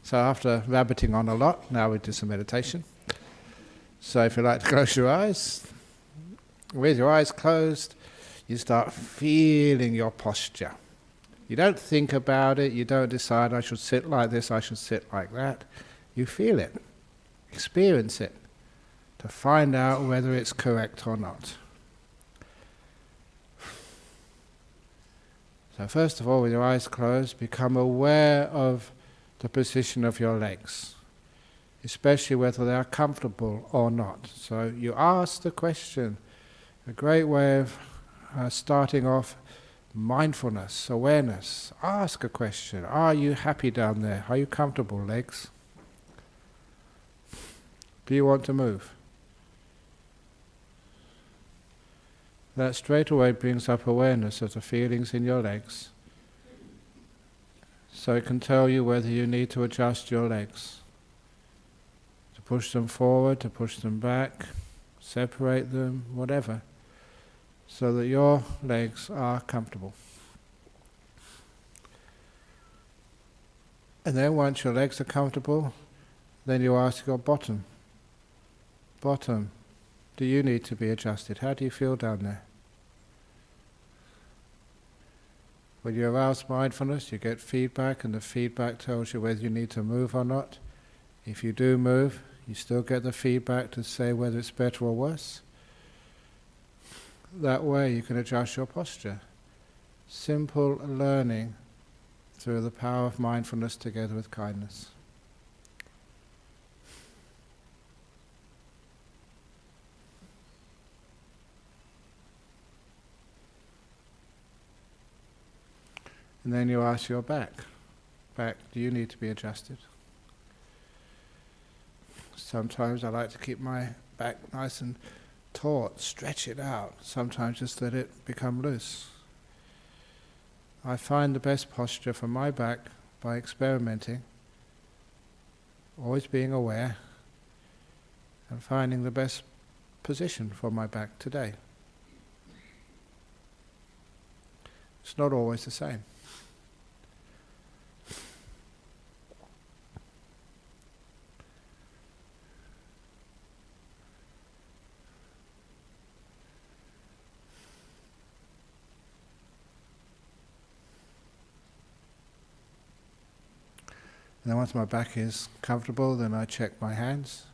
So after rabbiting on a lot, now we do some meditation. So if you like to close your eyes, with your eyes closed, you start feeling your posture. You don't think about it, you don't decide I should sit like this, I should sit like that. You feel it, experience it, to find out whether it's correct or not. So first of all, with your eyes closed, become aware of the position of your legs, especially whether they are comfortable or not. So you ask the question. A great way of starting off mindfulness, awareness. Ask a question. Are you happy down there? Are you comfortable, legs? Do you want to move? That straight away brings up awareness of the feelings in your legs. So it can tell you whether you need to adjust your legs. To push them forward, to push them back, separate them, whatever. So that your legs are comfortable. And then once your legs are comfortable, then you ask your bottom. Bottom, do you need to be adjusted? How do you feel down there? When you arouse mindfulness, you get feedback, and the feedback tells you whether you need to move or not. If you do move, you still get the feedback to say whether it's better or worse. That way you can adjust your posture. Simple learning through the power of mindfulness together with kindness. And then you ask your back. Back, do you need to be adjusted? Sometimes I like to keep my back nice and taut, stretch it out. Sometimes just let it become loose. I find the best posture for my back by experimenting, always being aware, and finding the best position for my back today. It's not always the same. And then once my back is comfortable, then I check my hands.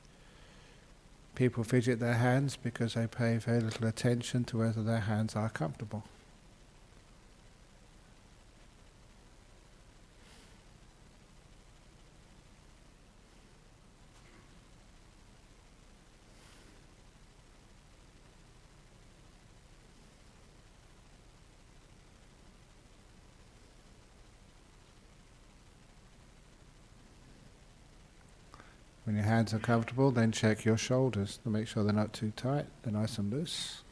People fidget their hands because they pay very little attention to whether their hands are comfortable. When your hands are comfortable, then check your shoulders to make sure they're not too tight, they're nice and loose.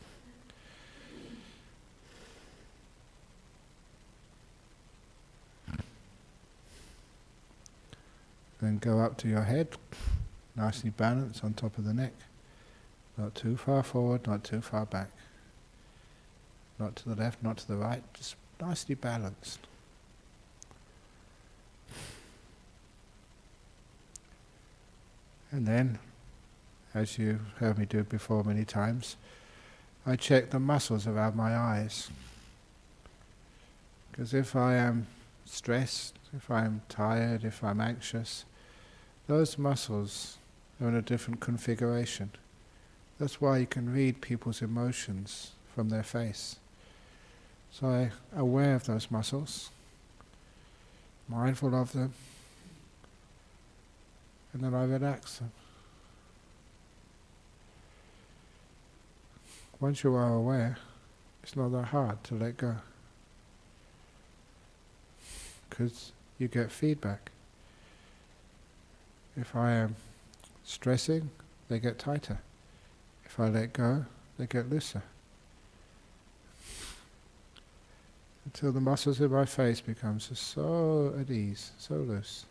Then go up to your head, nicely balanced on top of the neck. Not too far forward, not too far back. Not to the left, not to the right, just nicely balanced. And then, as you heard me do before many times, I check the muscles around my eyes. Because if I am stressed, if I am tired, if I'm anxious, those muscles are in a different configuration. That's why you can read people's emotions from their face. So I'm aware of those muscles, mindful of them, and then I relax them. Once you are aware, it's not that hard to let go. Because you get feedback. If I am stressing, they get tighter. If I let go, they get looser. Until the muscles in my face become so at ease, so loose.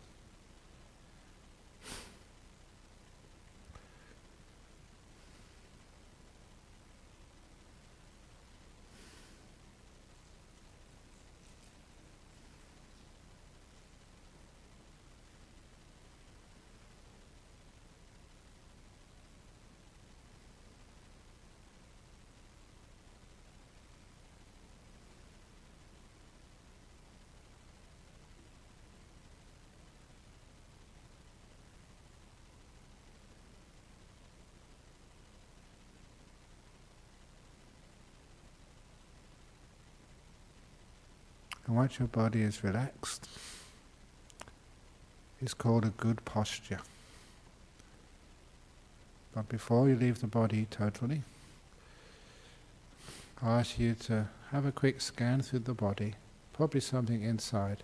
And once your body is relaxed, it's called a good posture. But before you leave the body totally, I ask you to have a quick scan through the body, probably something inside.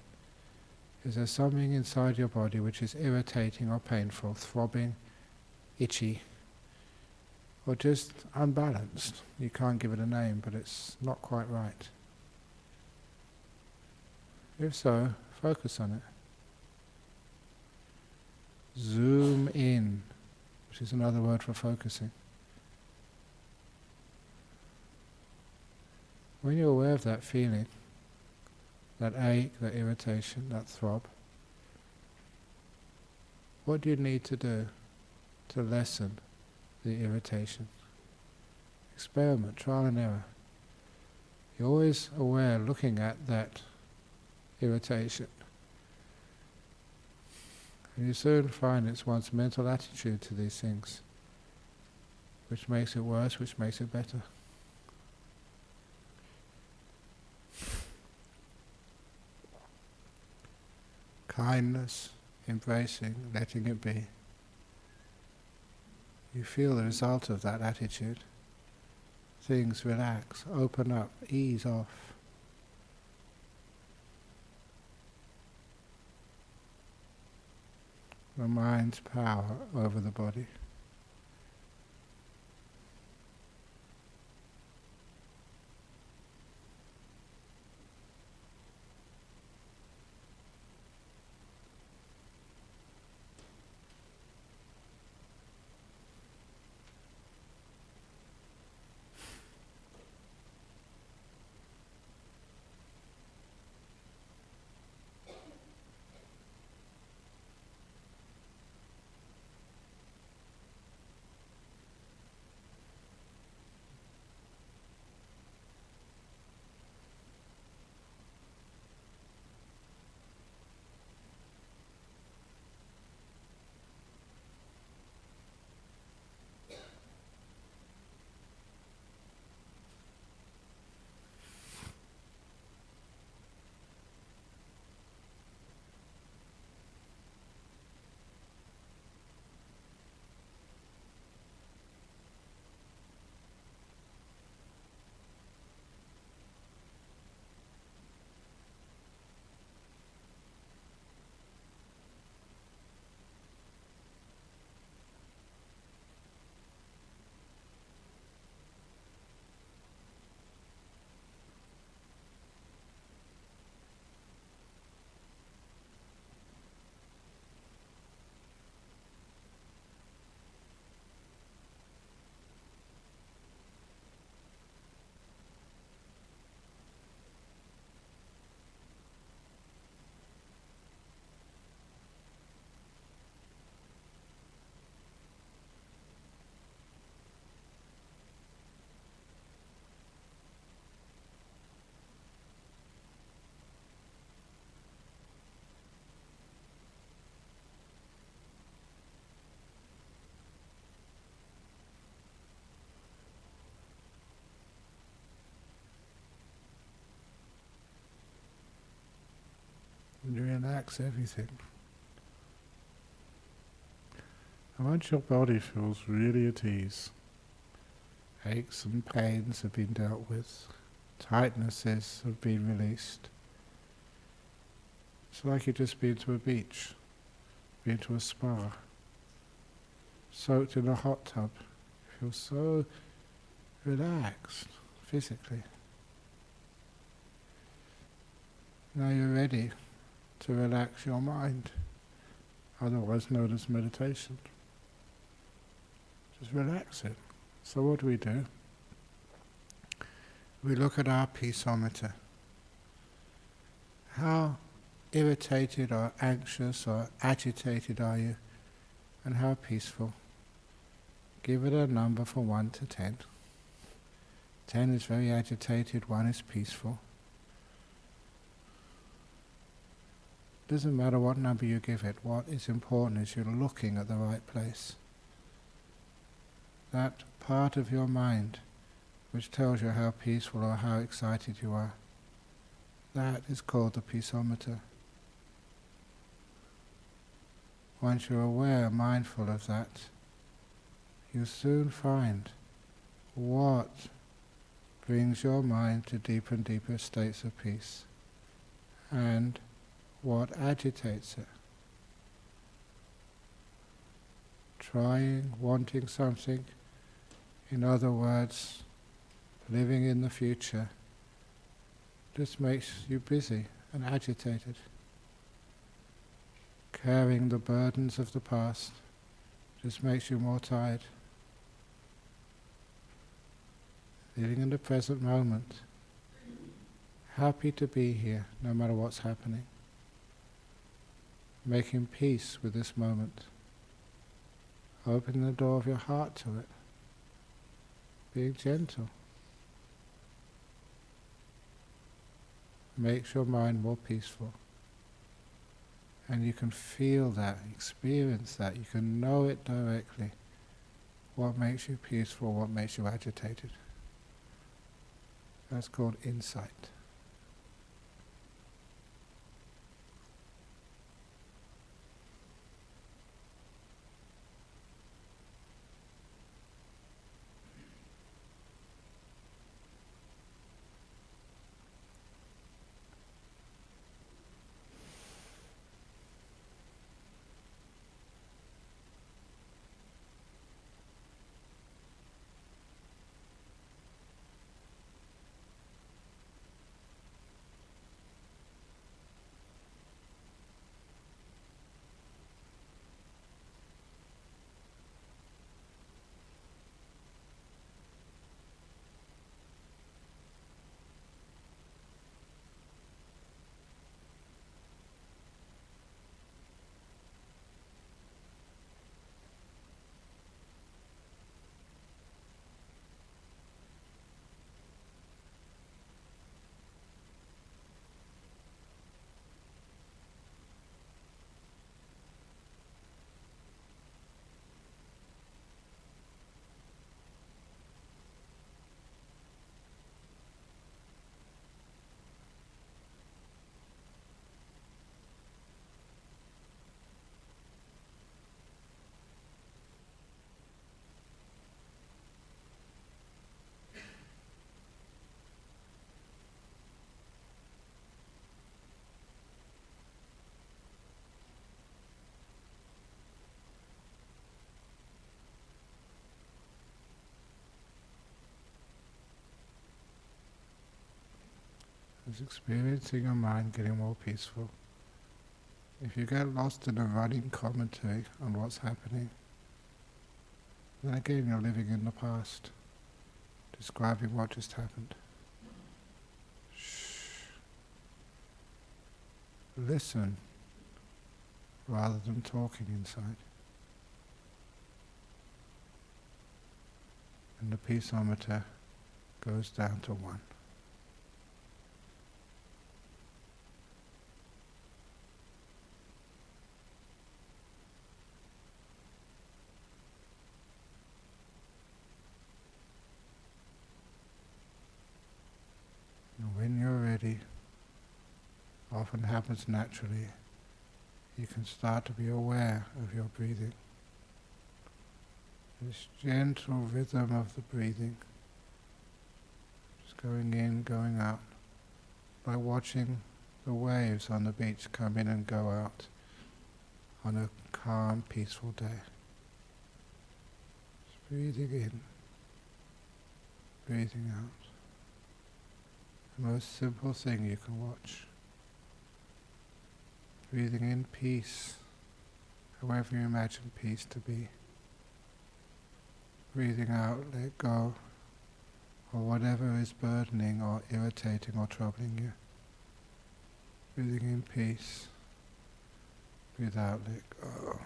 Is there something inside your body which is irritating or painful, throbbing, itchy, or just unbalanced? You can't give it a name, but it's not quite right. If so, focus on it. Zoom in, which is another word for focusing. When you're aware of that feeling, that ache, that irritation, that throb, what do you need to do to lessen the irritation? Experiment, trial and error. You're always aware, looking at that irritation. And you soon find it's one's mental attitude to these things which makes it worse, which makes it better. Kindness, embracing, letting it be. You feel the result of that attitude. Things relax, open up, ease off. The mind's power over the body. And you relax everything. And once your body feels really at ease, aches and pains have been dealt with, tightnesses have been released. It's like you've just been to a beach, been to a spa, soaked in a hot tub. You feel so relaxed physically. Now you're ready to relax your mind, otherwise known as meditation. Just relax it. So what do? We look at our peaceometer. How irritated or anxious or agitated are you, and how peaceful? Give it a number from 1 to 10. 10 is very agitated, 1 is peaceful. Doesn't matter what number you give it, what is important is you're looking at the right place. That part of your mind which tells you how peaceful or how excited you are, That is called the peaceometer. Once you're aware, mindful of that, you soon find what brings your mind to deeper and deeper states of peace, and what agitates it. Trying, wanting something, in other words, living in the future, just makes you busy and agitated. Carrying the burdens of the past just makes you more tired. Living in the present moment, happy to be here no matter what's happening. Making peace with this moment. Opening the door of your heart to it. Being gentle. Makes your mind more peaceful. And you can feel that, experience that, you can know it directly. What makes you peaceful, what makes you agitated. That's called insight. Is experiencing your mind getting more peaceful. If you get lost in a running commentary on what's happening, then again you're living in the past, describing what just happened. Shh. Listen rather than talking inside. And the peaceometer goes down to 1. And when you're ready, often happens naturally, you can start to be aware of your breathing. This gentle rhythm of the breathing, just going in, going out, like watching the waves on the beach come in and go out on a calm, peaceful day. Just breathing in, breathing out. The most simple thing you can watch. Breathing in peace, however you imagine peace to be. Breathing out, let go of whatever is burdening or irritating or troubling you. Breathing in peace, breathe out, let go.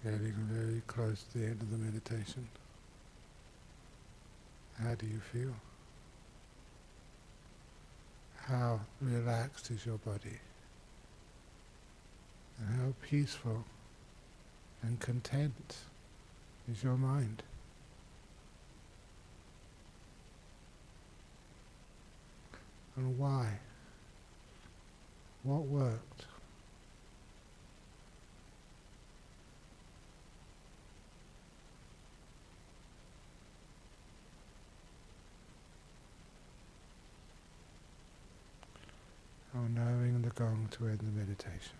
Getting very close to the end of the meditation. How do you feel? How relaxed is your body? And how peaceful and content is your mind? And why? What worked? Knowing the gong to end the meditation.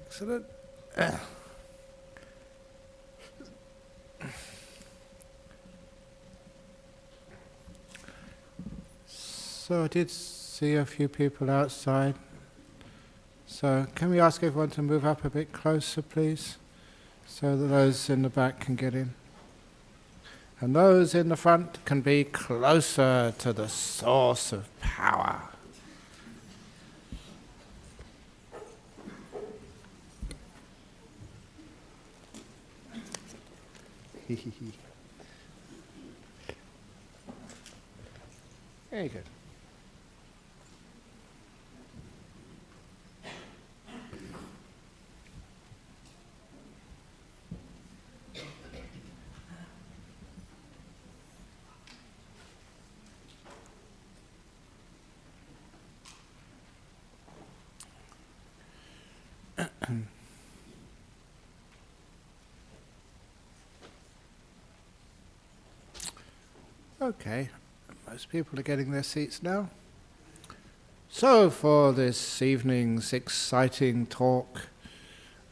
Excellent. So I did see a few people outside. So can we ask everyone to move up a bit closer, please, so that those in the back can get in. And those in the front can be closer to the source of power. Very good. Okay, most people are getting their seats now. So for this evening's exciting talk,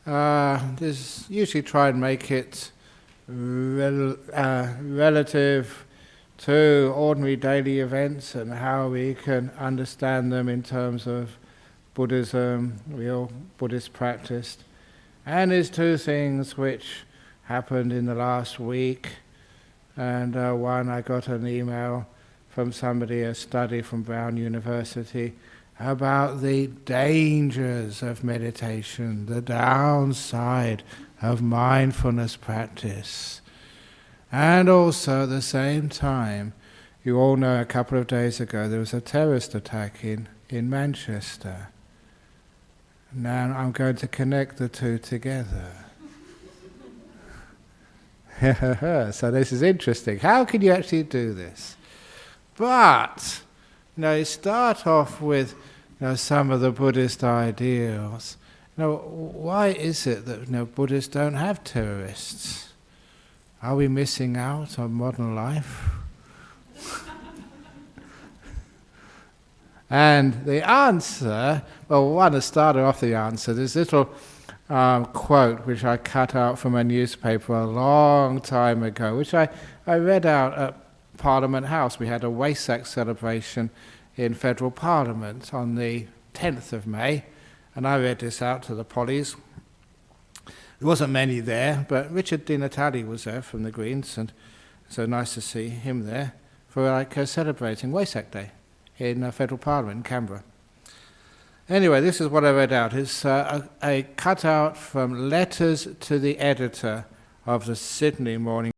usually try and make it relative to ordinary daily events and how we can understand them in terms of Buddhism, real Buddhist practice. And there's two things which happened in the last week. And one, I got an email from somebody, a study from Brahm University, about the dangers of meditation, the downside of mindfulness practice. And also at the same time, you all know a couple of days ago there was a terrorist attack in Manchester. Now I'm going to connect the two together. So this is interesting. How can you actually do this? But, you start off with some of the Buddhist ideals. Why is it that Buddhists don't have terrorists? Are we missing out on modern life? And the answer, to start off the answer, this little quote which I cut out from a newspaper a long time ago, which I read out at Parliament House. We had a Wesak celebration in Federal Parliament on the 10th of May, and I read this out to the Pollies. There wasn't many there, but Richard Di Natale was there from the Greens, and so nice to see him there for celebrating Wesak Day in Federal Parliament in Canberra. Anyway, this is what I read out. It's a cutout from Letters to the Editor of the Sydney Morning